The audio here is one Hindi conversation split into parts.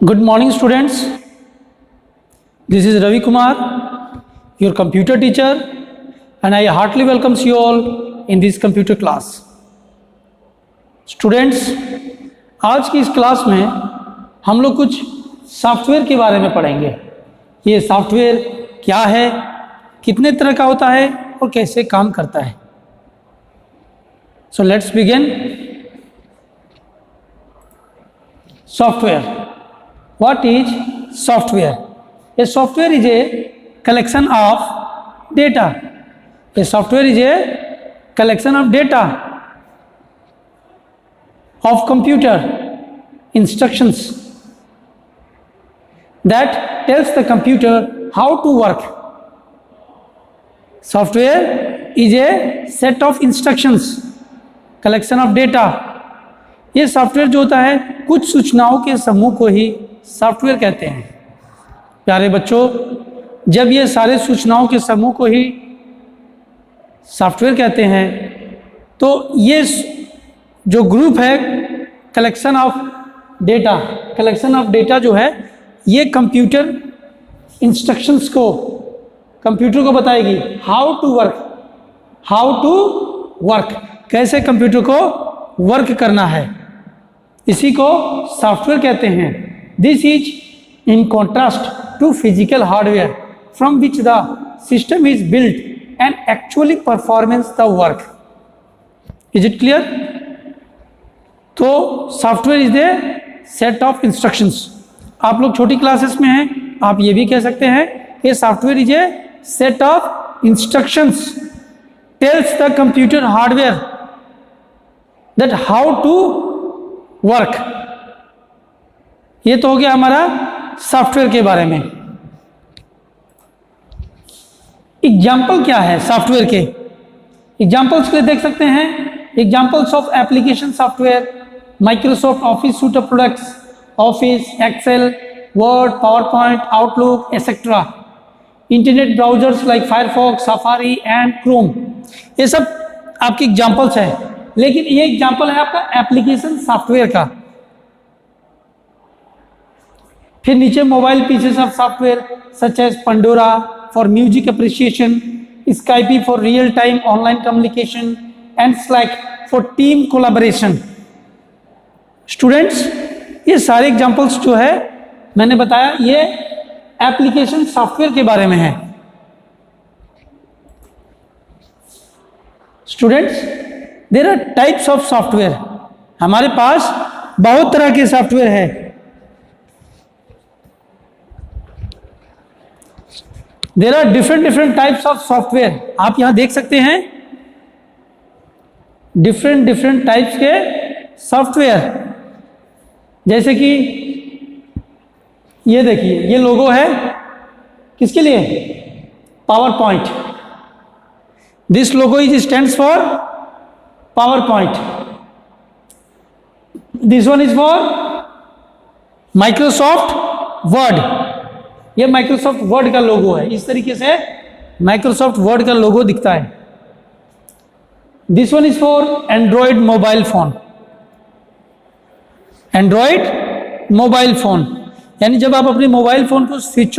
Good morning, students. This is Ravi Kumar, your computer teacher, and I heartily welcomes you all in this computer class. Students, आज की इस क्लास में हम लोग कुछ सॉफ्टवेयर के बारे में पढ़ेंगे। ये सॉफ्टवेयर क्या है, कितने तरह का होता है और कैसे काम करता है। So let's begin. Software. What is software? A software is a collection of data. A software is a collection of data of computer instructions that tells the computer how to work. Software is a set of instructions, collection of data. ये सॉफ्टवेयर जो होता है कुछ सूचनाओं के समूह को ही सॉफ्टवेयर कहते हैं। प्यारे बच्चों, जब ये सारे सूचनाओं के समूह को ही सॉफ्टवेयर कहते हैं तो ये जो ग्रुप है कलेक्शन ऑफ डेटा जो है ये कंप्यूटर इंस्ट्रक्शंस को कंप्यूटर को बताएगी हाउ टू वर्क, कैसे कंप्यूटर को वर्क करना है, इसी को सॉफ्टवेयर कहते हैं। This is in contrast to physical hardware from which the system is built and actually performance the work. Is it clear? तो software is the set of instructions. आप लोग छोटी क्लासेस में हैं, आप ये भी कह सकते हैं कि software is a set of instructions tells the computer hardware that how to work. ये तो हो गया हमारा सॉफ्टवेयर के बारे में। एग्जाम्पल क्या है सॉफ्टवेयर के? एग्जाम्पल्स को देख सकते हैं। Examples of application software: Microsoft Office suite of products, Office, Excel, Word, PowerPoint, Outlook etcetera. Internet browsers like Firefox, Safari and Chrome. ये सब आपके एग्जाम्पल्स हैं, लेकिन ये एग्जाम्पल है आपका एप्लीकेशन सॉफ्टवेयर का। फिर नीचे mobile pieces of software such as Pandora for music appreciation, Skype for real time online communication and Slack for team collaboration. Students, ये सारे एग्जाम्पल्स जो है मैंने बताया ये एप्लीकेशन सॉफ्टवेयर के बारे में है। Students, there are types of software. हमारे पास बहुत तरह के सॉफ्टवेयर है। There are different types of software. आप यहां देख सकते हैं डिफरेंट टाइप्स के सॉफ्टवेयर। जैसे कि ये देखिए, ये लोगो है किसके लिए? Power point. This logo is stands for PowerPoint. This one is for Microsoft Word. ये Microsoft Word का लोगो है। इस तरीके से Microsoft Word का लोगो दिखता है। This one is for Android mobile phone. Android mobile phone यानी जब आप अपने मोबाइल फोन को स्विच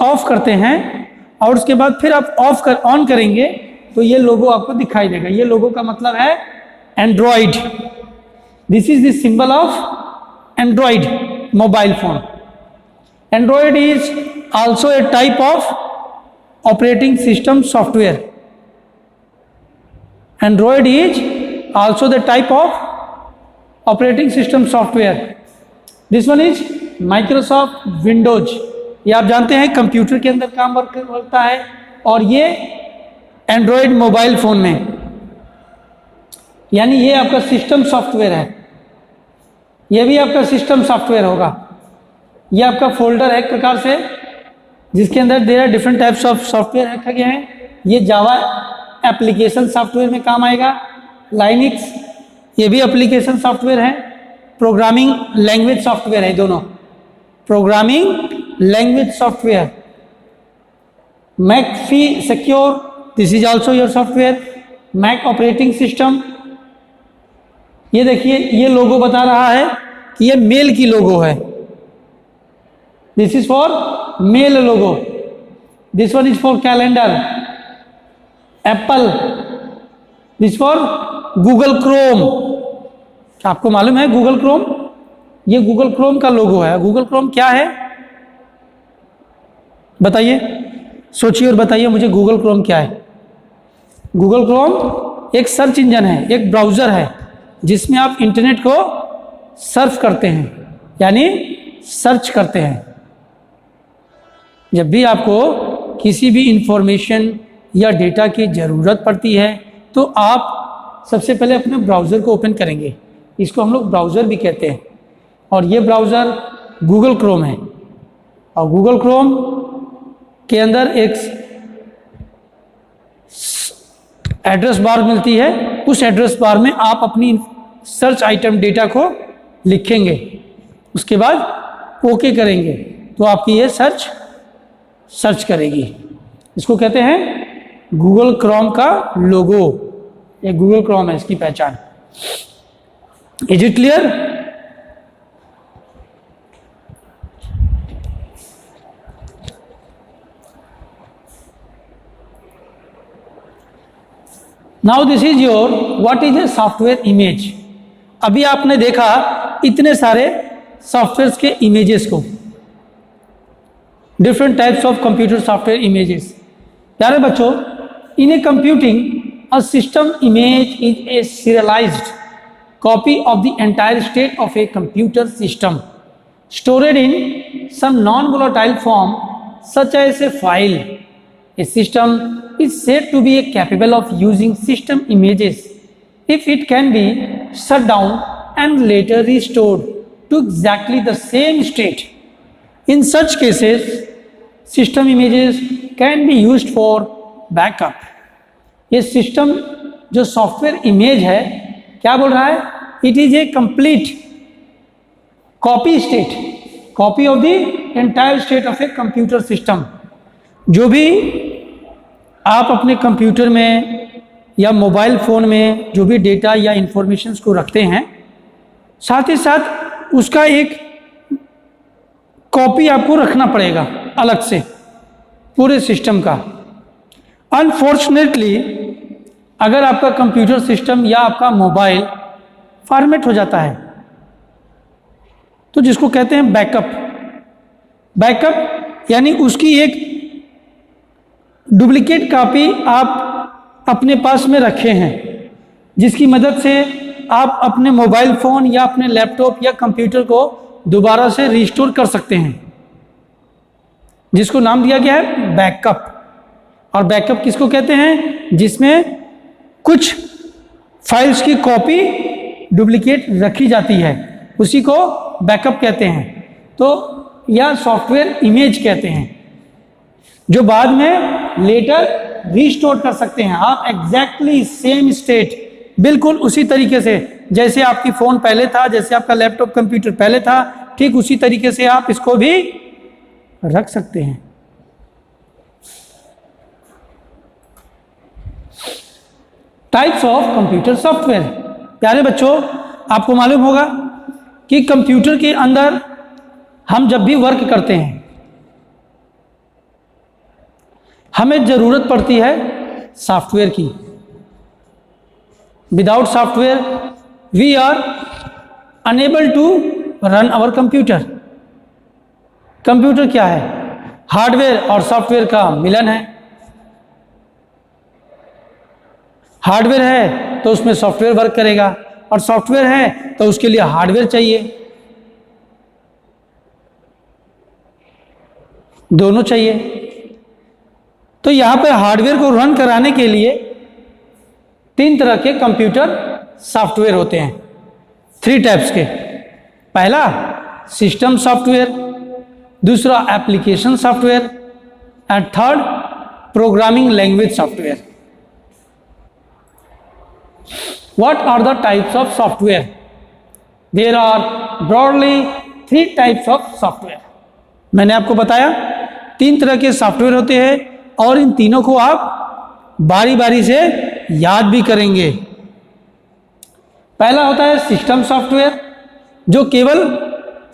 ऑफ करते हैं और उसके बाद फिर आप ऑन करेंगे तो ये लोगो आपको दिखाई देगा। ये लोगो का मतलब है Android. This is the symbol of Android mobile phone. Android is also a type of operating system software. Android is also the type of operating system software. This one is Microsoft Windows. ये आप जानते हैं कंप्यूटर के अंदर काम करता है और ये एंड्रॉयड मोबाइल फोन में, यानी ये आपका सिस्टम सॉफ्टवेयर है। ये भी आपका सिस्टम सॉफ्टवेयर होगा। ये आपका फोल्डर है एक प्रकार से जिसके अंदर there are different types of software रखा गया है। ये जावा एप्लीकेशन सॉफ्टवेयर में काम आएगा। लाइनिक्स ये भी एप्लीकेशन सॉफ्टवेयर है। प्रोग्रामिंग लैंग्वेज सॉफ्टवेयर है दोनों। Programming language software. McAfee secure, this is also your software. Mac operating system, ये देखिए ये लोगो बता रहा है कि ये मेल की लोगो है। This is for male logo, this one is for calendar, Apple, this for Google Chrome. क्या आपको मालूम है गूगल क्रोम? ये गूगल क्रोम का लोगो है। गूगल क्रोम क्या है बताइए, सोचिए और बताइए मुझे गूगल क्रोम क्या है। गूगल क्रोम एक सर्च इंजन है, एक ब्राउज़र है जिसमें आप इंटरनेट को सर्फ करते हैं, यानी सर्च करते हैं। जब भी आपको किसी भी इंफॉर्मेशन या डेटा की ज़रूरत पड़ती है तो आप सबसे पहले अपने ब्राउज़र को ओपन करेंगे, इसको हम लोग ब्राउज़र भी कहते हैं, और ये ब्राउज़र गूगल क्रोम है। और गूगल क्रोम के अंदर एक एड्रेस बार मिलती है, उस एड्रेस बार में आप अपनी सर्च आइटम डेटा को लिखेंगे, उसके बाद ओके करेंगे तो आपकी ये सर्च करेगी। इसको कहते हैं गूगल क्रोम का लोगो। ये गूगल क्रोम है इसकी पहचान। Is it clear? Now this is your what is a software image. अभी आपने देखा इतने सारे सॉफ्टवेयर के इमेजेस को, different types of computer software images. प्यारे बच्चों, in a computing a system image is a serialized copy of the entire state of a computer system stored in some non-volatile form such as a file. A system is said to be capable of using system images if it can be shut down and later restored to exactly the same state. In such cases, system images can be used for backup. ये सिस्टम जो सॉफ्टवेयर इमेज है क्या बोल रहा है? It is a complete copy state, copy of the entire state of a computer system. जो भी आप अपने कंप्यूटर में या मोबाइल फ़ोन में जो भी डेटा या इंफॉर्मेशंस को रखते हैं, साथ ही साथ उसका एक कॉपी आपको रखना पड़ेगा अलग से पूरे सिस्टम का। अनफॉर्चुनेटली अगर आपका कंप्यूटर सिस्टम या आपका मोबाइल फॉर्मेट हो जाता है तो जिसको कहते हैं बैकअप, बैकअप यानी उसकी एक डुप्लीकेट कॉपी आप अपने पास में रखे हैं, जिसकी मदद से आप अपने मोबाइल फ़ोन या अपने लैपटॉप या कंप्यूटर को दोबारा से रिस्टोर कर सकते हैं, जिसको नाम दिया गया है बैकअप। और बैकअप किसको कहते हैं? जिसमें कुछ फाइल्स की कॉपी डुप्लीकेट रखी जाती है, उसी को बैकअप कहते हैं। तो या सॉफ्टवेयर इमेज कहते हैं, जो बाद में लेटर रिस्टोर कर सकते हैं आप एग्जैक्टली सेम स्टेट, बिल्कुल उसी तरीके से जैसे आपकी फ़ोन पहले था, जैसे आपका लैपटॉप कंप्यूटर पहले था, ठीक उसी तरीके से आप इसको भी रख सकते हैं। Types of computer software. प्यारे बच्चों, आपको मालूम होगा कि कंप्यूटर के अंदर हम जब भी वर्क करते हैं हमें ज़रूरत पड़ती है सॉफ्टवेयर की। Without software we are unable to run our computer. Computer क्या है? हार्डवेयर और सॉफ्टवेयर का मिलन है। हार्डवेयर है तो उसमें सॉफ्टवेयर वर्क करेगा, और सॉफ्टवेयर है तो उसके लिए हार्डवेयर चाहिए, दोनों चाहिए। तो यहाँ पे हार्डवेयर को रन कराने के लिए 3 तरह के कंप्यूटर सॉफ्टवेयर होते हैं, 3 टाइप्स के। पहला सिस्टम सॉफ्टवेयर, दूसरा application software, and third programming language software. What are the types of software? There are broadly 3 types of software. मैंने आपको बताया 3 तरह के सॉफ्टवेयर होते हैं, और इन तीनों को आप बारी बारी से याद भी करेंगे। पहला होता है सिस्टम सॉफ्टवेयर, जो केवल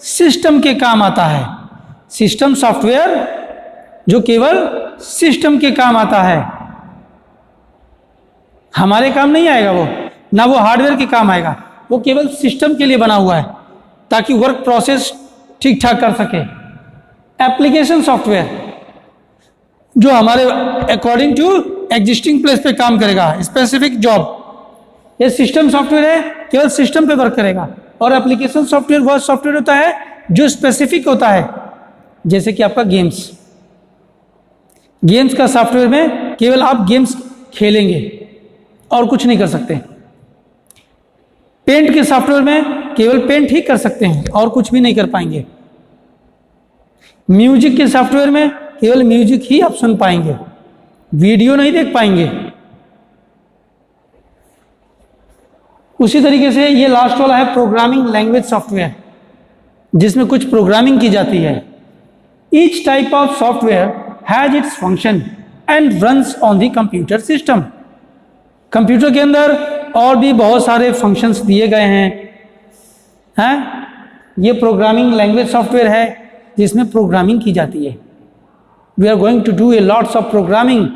सिस्टम के काम आता है, सिस्टम सॉफ्टवेयर जो केवल सिस्टम के काम आता है, हमारे काम नहीं आएगा वो, ना वो हार्डवेयर के काम आएगा, वो केवल सिस्टम के लिए बना हुआ है ताकि वर्क प्रोसेस ठीक ठाक कर सके। एप्लीकेशन सॉफ्टवेयर जो हमारे अकॉर्डिंग टू एग्जिस्टिंग प्लेस पे काम करेगा, स्पेसिफिक जॉब, ये सिस्टम सॉफ्टवेयर है, केवल सिस्टम पे वर्क करेगा। और एप्लीकेशन सॉफ्टवेयर वह सॉफ्टवेयर होता है जो स्पेसिफिक होता है, जैसे कि आपका गेम्स का सॉफ्टवेयर में केवल आप गेम्स खेलेंगे और कुछ नहीं कर सकते। पेंट के सॉफ्टवेयर में केवल पेंट ही कर सकते हैं और कुछ भी नहीं कर पाएंगे। म्यूजिक के सॉफ्टवेयर में केवल म्यूजिक ही आप सुन पाएंगे, वीडियो नहीं देख पाएंगे। उसी तरीके से ये लास्ट वाला है प्रोग्रामिंग लैंग्वेज सॉफ्टवेयर, जिसमें कुछ प्रोग्रामिंग की जाती है। Each type of software has its function and runs on the computer system. Computer के अंदर और भी बहुत सारे फंक्शंस दिए गए हैं। ये प्रोग्रामिंग लैंग्वेज सॉफ्टवेयर है जिसमें प्रोग्रामिंग की जाती है। We are going to do a lots of programming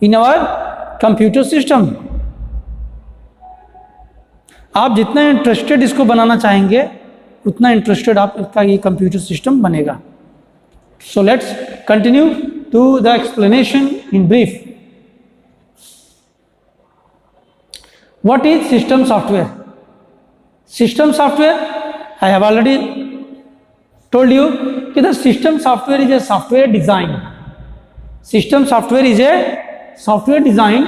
in our computer system. आप जितना इंटरेस्टेड इसको बनाना चाहेंगे उतना इंटरेस्टेड आपका ये कंप्यूटर सिस्टम बनेगा। So let's continue to the explanation in brief. What is system software? System software, I have already told you that the system software is a software design. System software is a software designed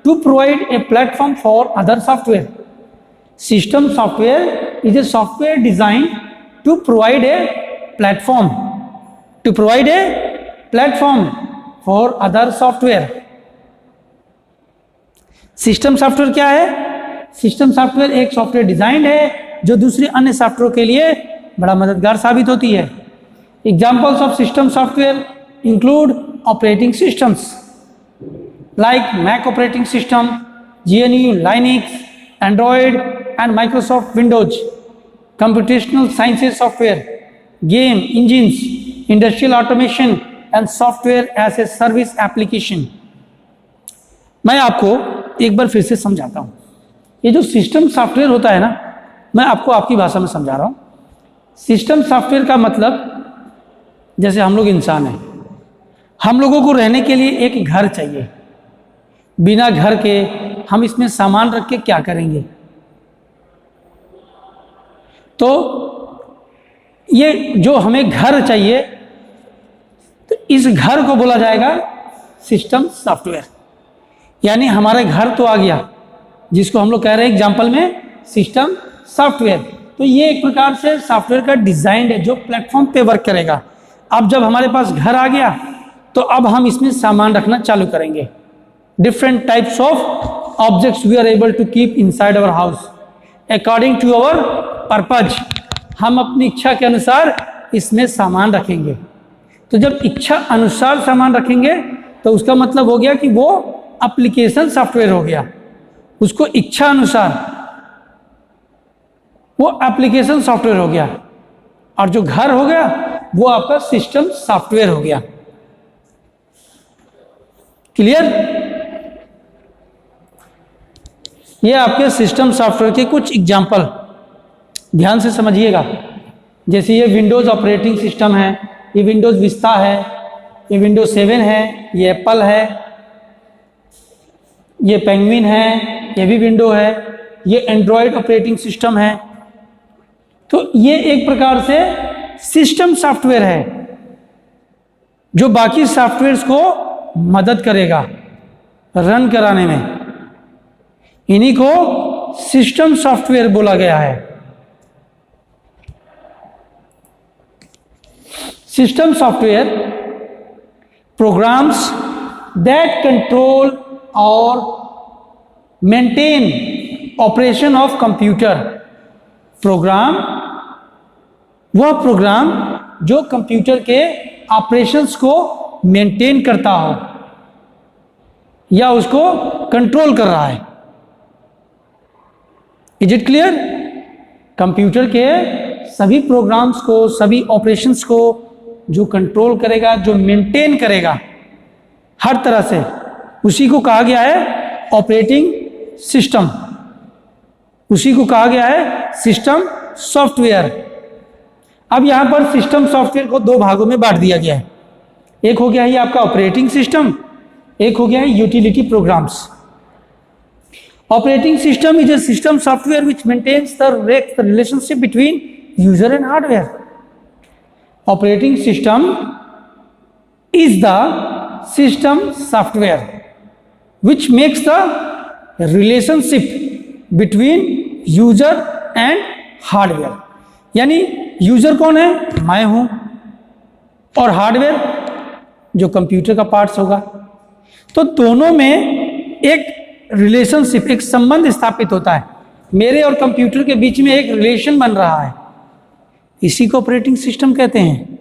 to provide a platform for other software. System software is a software designed to provide a platform for other software. System software क्या है? सिस्टम सॉफ्टवेयर एक सॉफ्टवेयर डिजाइन है जो दूसरे अन्य सॉफ्टवेयर के लिए बड़ा मददगार साबित होती है। Examples of system software include operating systems like Mac operating system, GNU Linux, Android and Microsoft Windows, computational sciences software, game engines, industrial automation and software as a service application. मैं आपको एक बार फिर से समझाता हूँ। ये जो सिस्टम सॉफ्टवेयर होता है ना, मैं आपको आपकी भाषा में समझा रहा हूँ। सिस्टम सॉफ्टवेयर का मतलब, जैसे हम लोग इंसान हैं, हम लोगों को रहने के लिए एक घर चाहिए। बिना घर के हम इसमें सामान रख के क्या करेंगे? तो ये जो हमें घर चाहिए, तो इस घर को बोला जाएगा सिस्टम सॉफ्टवेयर। यानी हमारे घर तो आ गया, जिसको हम लोग कह रहे हैं एग्जाम्पल में सिस्टम सॉफ्टवेयर। तो ये एक प्रकार से सॉफ्टवेयर का डिजाइन है जो प्लेटफॉर्म पे वर्क करेगा। अब जब हमारे पास घर आ गया तो अब हम इसमें सामान रखना चालू करेंगे। Different types of objects we are able to keep inside our house according to our purpose. हम अपनी इच्छा के अनुसार इसमें सामान रखेंगे। तो जब इच्छा अनुसार सामान रखेंगे तो उसका मतलब हो गया कि वो एप्लीकेशन सॉफ्टवेयर हो गया। उसको इच्छा अनुसार वो एप्लीकेशन सॉफ्टवेयर हो गया, और जो घर हो गया वो आपका सिस्टम सॉफ्टवेयर हो गया। क्लियर? ये आपके सिस्टम सॉफ्टवेयर के कुछ एग्जाम्पल ध्यान से समझिएगा। जैसे ये विंडोज ऑपरेटिंग सिस्टम है, ये विंडोज विस्ता है, ये विंडोज 7 है, ये एप्पल है, ये पेंगुइन है, ये भी विंडो है, ये एंड्रॉयड ऑपरेटिंग सिस्टम है। तो ये एक प्रकार से सिस्टम सॉफ्टवेयर है जो बाकी सॉफ्टवेयर्स को मदद करेगा रन कराने में। इन्हीं को सिस्टम सॉफ्टवेयर बोला गया है। System software programs that control और maintain operation of computer. Program वह प्रोग्राम जो कंप्यूटर के ऑपरेशंस को मेंटेन करता हो या उसको कंट्रोल कर रहा है। Is it clear? कंप्यूटर के सभी प्रोग्राम्स को, सभी ऑपरेशंस को जो कंट्रोल करेगा, जो मेंटेन करेगा हर तरह से, उसी को कहा गया है ऑपरेटिंग सिस्टम। उसी को कहा गया है सिस्टम सॉफ्टवेयर। अब यहां पर सिस्टम सॉफ्टवेयर को दो भागों में बांट दिया गया है। एक हो गया है आपका ऑपरेटिंग सिस्टम, एक हो गया है utility programmes. Operating system is a system software which maintains the relationship between user and hardware. Operating system is the system software which makes the relationship between user and hardware. यानी यूजर कौन है? मैं हूं, और हार्डवेयर जो कंप्यूटर का पार्ट्स होगा। तो दोनों में एक रिलेशनशिप, एक संबंध स्थापित होता है। मेरे और कंप्यूटर के बीच में एक रिलेशन बन रहा है, इसी को ऑपरेटिंग सिस्टम कहते हैं।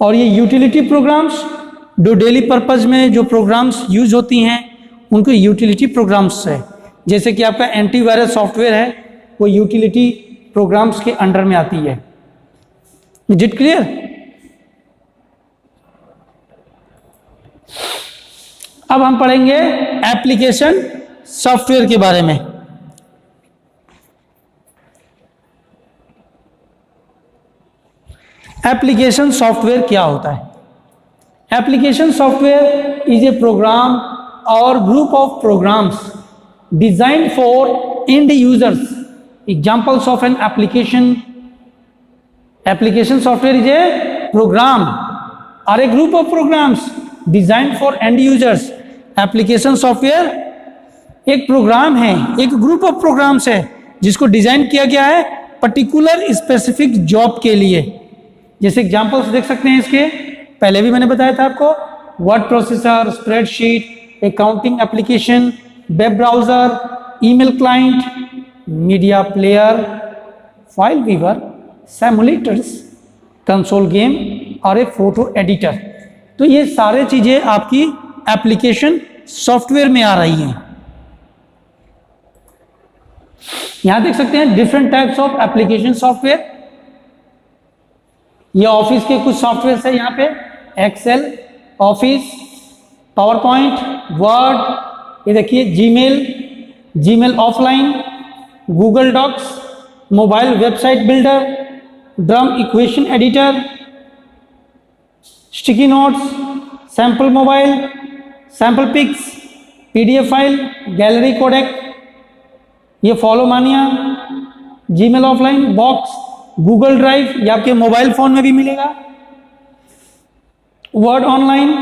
और ये यूटिलिटी प्रोग्राम्स, जो डेली पर्पज में जो प्रोग्राम्स यूज होती हैं, उनको यूटिलिटी प्रोग्राम्स है। जैसे कि आपका एंटीवायरस सॉफ्टवेयर है, वो यूटिलिटी प्रोग्राम्स के अंडर में आती है। Is it clear? अब हम पढ़ेंगे एप्लीकेशन सॉफ्टवेयर के बारे में। एप्लीकेशन सॉफ्टवेयर क्या होता है? Application software is a program और group of programs designed for end users. Examples of an application. Application software is a program और a group of programs designed for end users. Application software एक प्रोग्राम है, एक ग्रुप ऑफ प्रोग्राम्स है जिसको डिजाइन किया गया है पर्टिकुलर स्पेसिफिक जॉब के लिए। जैसे एग्जांपल्स देख सकते हैं इसके, पहले भी मैंने बताया था आपको, word processor, spreadsheet, accounting application, web browser, email client, media player, file viewer, simulators, console game और एक फोटो एडिटर। तो ये सारे चीजें आपकी एप्लीकेशन सॉफ्टवेयर में आ रही हैं। यहां देख सकते हैं different types of application software. ये ऑफिस के कुछ सॉफ्टवेयर है यहाँ पे, Excel, Office, PowerPoint, Word, ये देखिए Gmail offline, Google Docs, mobile website builder, drum equation editor, sticky notes, sample mobile, sample pics, PDF file, gallery codec, ये follow mania, Gmail offline, box, Google Drive, ये आपके मोबाइल फोन में भी मिलेगा, वर्ड ऑनलाइन,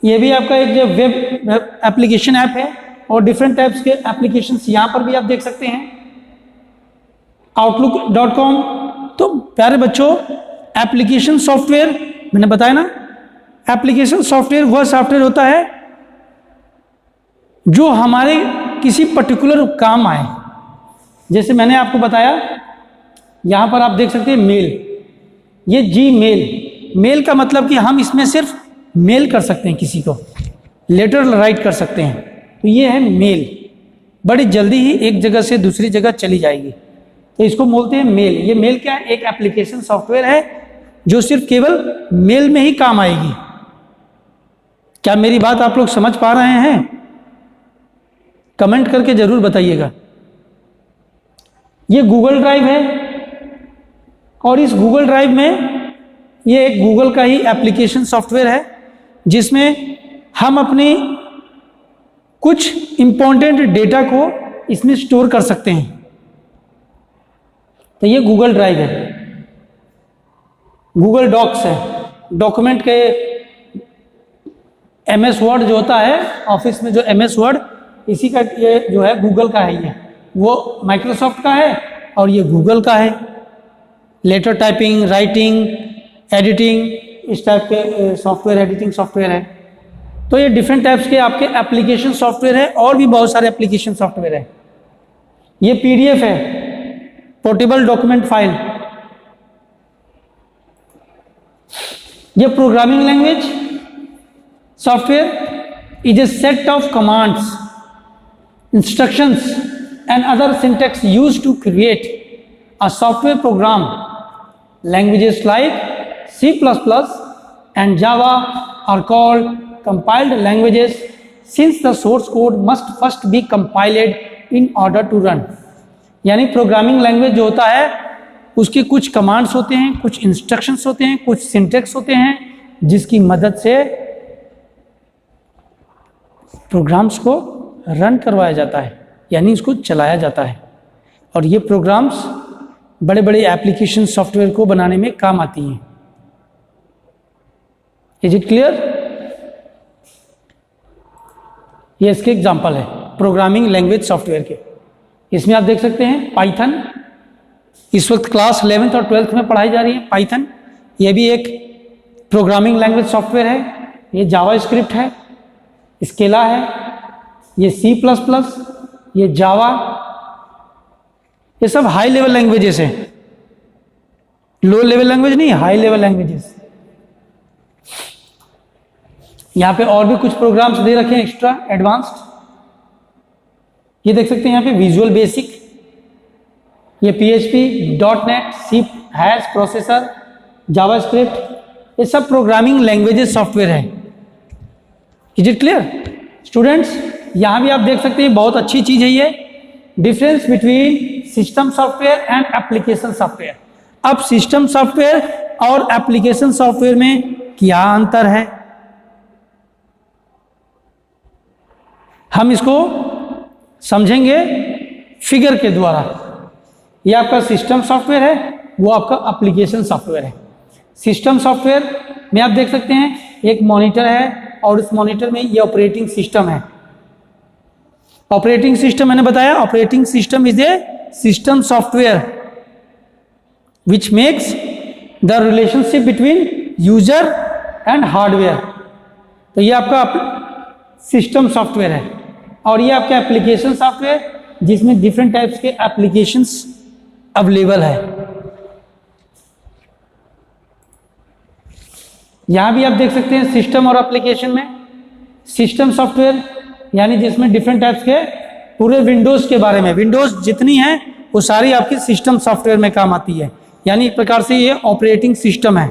ये भी आपका एक जो वेब एप्लीकेशन ऐप है, और डिफरेंट टाइप्स के एप्लीकेशंस यहां पर भी आप देख सकते हैं, outlook.com। तो प्यारे बच्चों, एप्लीकेशन सॉफ्टवेयर मैंने बताया ना, एप्लीकेशन सॉफ्टवेयर वह सॉफ्टवेयर होता है जो हमारे किसी पर्टिकुलर काम आए। जैसे मैंने आपको बताया, यहां पर आप देख सकते हैं मेल, ये मेल का मतलब कि हम इसमें सिर्फ मेल कर सकते हैं, किसी को लेटर राइट कर सकते हैं। तो ये है मेल, बड़ी जल्दी ही एक जगह से दूसरी जगह चली जाएगी, तो इसको बोलते हैं मेल। ये मेल क्या है? एक एप्लीकेशन सॉफ्टवेयर है जो सिर्फ केवल मेल में ही काम आएगी। क्या मेरी बात आप लोग समझ पा रहे हैं? कमेंट करके जरूर बताइएगा। ये गूगल ड्राइव है, और इस गूगल ड्राइव में ये एक गूगल का ही एप्लीकेशन सॉफ्टवेयर है जिसमें हम अपनी कुछ इंपॉर्टेंट डेटा को इसमें स्टोर कर सकते हैं। तो ये गूगल ड्राइव है। गूगल डॉक्स है, डॉक्यूमेंट के MS वर्ड जो होता है ऑफिस में, जो MS वर्ड, इसी का ये जो है गूगल का है। ये वो माइक्रोसॉफ्ट का है और ये गूगल का है। लेटर टाइपिंग, राइटिंग, एडिटिंग, इस टाइप के सॉफ्टवेयर, एडिटिंग सॉफ्टवेयर है। तो ये डिफरेंट टाइप्स के आपके एप्लीकेशन सॉफ्टवेयर है, और भी बहुत सारे एप्लीकेशन सॉफ्टवेयर है। ये PDF है, पोर्टेबल डॉक्यूमेंट फाइल। ये programming language software is a set of commands, instructions and other syntax used to create a software program languages like C++ and Java are called compiled languages since the source code must first be compiled in order to run. यानी प्रोग्रामिंग लैंग्वेज जो होता है उसके कुछ कमांड्स होते हैं, कुछ इंस्ट्रक्शंस होते हैं, कुछ सिंटैक्स होते हैं जिसकी मदद से प्रोग्राम्स को रन करवाया जाता है, यानी इसको चलाया जाता है। और ये प्रोग्राम्स बड़े बड़े एप्लीकेशन सॉफ्टवेयर को बनाने में काम आती हैं। Is it clear? ये इसके एग्जांपल है प्रोग्रामिंग लैंग्वेज सॉफ्टवेयर के। इसमें आप देख सकते हैं पाइथन, इस वक्त क्लास 11th और 12th में पढ़ाई जा रही है पाइथन। ये भी एक प्रोग्रामिंग लैंग्वेज सॉफ्टवेयर है। ये जावा स्क्रिप्ट है, स्केला है, ये C++, ये जावा, ये सब हाई लेवल लैंग्वेजेस हैं। लो लेवल लैंग्वेज नहीं, हाई लेवल लैंग्वेजेस। यहाँ पे और भी कुछ प्रोग्राम्स दे रखे हैं एक्स्ट्रा एडवांस्ड। ये देख सकते हैं यहाँ पे विजुअल बेसिक, ये PHP, .NET, C hash processor, JavaScript, ये सब प्रोग्रामिंग लैंग्वेजेस सॉफ्टवेयर है। Is it clear students? यहाँ भी आप देख सकते हैं बहुत अच्छी चीज है ये, difference between system software and application software. अब सिस्टम सॉफ्टवेयर और एप्लीकेशन सॉफ्टवेयर में क्या अंतर है, हम इसको समझेंगे फिगर के द्वारा। ये आपका सिस्टम सॉफ्टवेयर है, वो आपका एप्लीकेशन सॉफ्टवेयर है। सिस्टम सॉफ्टवेयर में आप देख सकते हैं एक मॉनिटर है और उस मॉनिटर में ये ऑपरेटिंग सिस्टम है। ऑपरेटिंग सिस्टम मैंने बताया, operating system is a system software which makes the relationship between user and hardware. तो ये आपका सिस्टम सॉफ्टवेयर है। और ये आपका एप्लीकेशन सॉफ्टवेयर जिसमें डिफरेंट टाइप्स के एप्लीकेशंस अवेलेबल है। यहां भी आप देख सकते हैं सिस्टम और एप्लीकेशन में सिस्टम सॉफ्टवेयर यानी जिसमें डिफरेंट टाइप्स के पूरे विंडोज के बारे में, विंडोज जितनी है वो सारी आपकी सिस्टम सॉफ्टवेयर में काम आती है। यानी एक प्रकार से ये ऑपरेटिंग सिस्टम है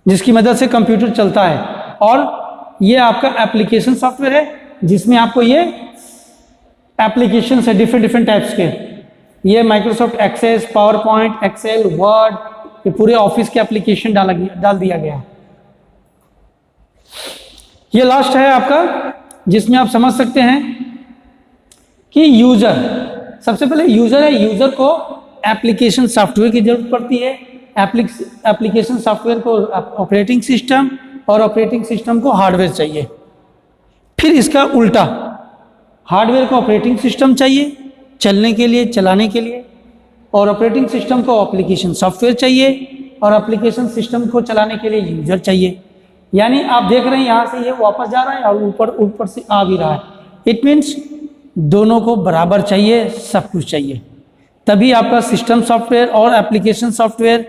जिसकी मदद से कंप्यूटर चलता है। और ये आपका एप्लीकेशन सॉफ्टवेयर है जिसमें आपको ये एप्लीकेशन है डिफरेंट टाइप्स के। ये Microsoft Access, PowerPoint, Excel, Word, ये पूरे ऑफिस के एप्लीकेशन डाल दिया गया है। ये लास्ट है आपका जिसमें आप समझ सकते हैं कि यूजर, सबसे पहले यूजर है, यूजर को एप्लीकेशन सॉफ्टवेयर की जरूरत पड़ती है। एप्लीकेशन सॉफ्टवेयर को ऑपरेटिंग सिस्टम और ऑपरेटिंग सिस्टम को हार्डवेयर चाहिए। फिर इसका उल्टा, हार्डवेयर को ऑपरेटिंग सिस्टम चाहिए चलने के लिए, चलाने के लिए, और ऑपरेटिंग सिस्टम को एप्लीकेशन सॉफ्टवेयर चाहिए और एप्लीकेशन सिस्टम को चलाने के लिए यूजर चाहिए। यानी आप देख रहे हैं यहाँ से ये वापस जा रहा है और ऊपर से आ भी रहा है। इट मीन्स दोनों को बराबर चाहिए, सब कुछ चाहिए, तभी आपका सिस्टम सॉफ्टवेयर और एप्लीकेशन सॉफ्टवेयर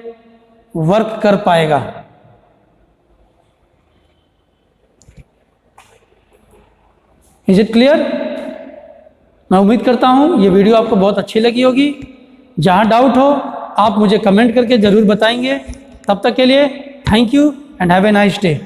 वर्क कर पाएगा। Is it clear? मैं उम्मीद करता हूं ये वीडियो आपको बहुत अच्छी लगी होगी। जहां डाउट हो आप मुझे कमेंट करके जरूर बताएंगे। तब तक के लिए thank you and have a nice day.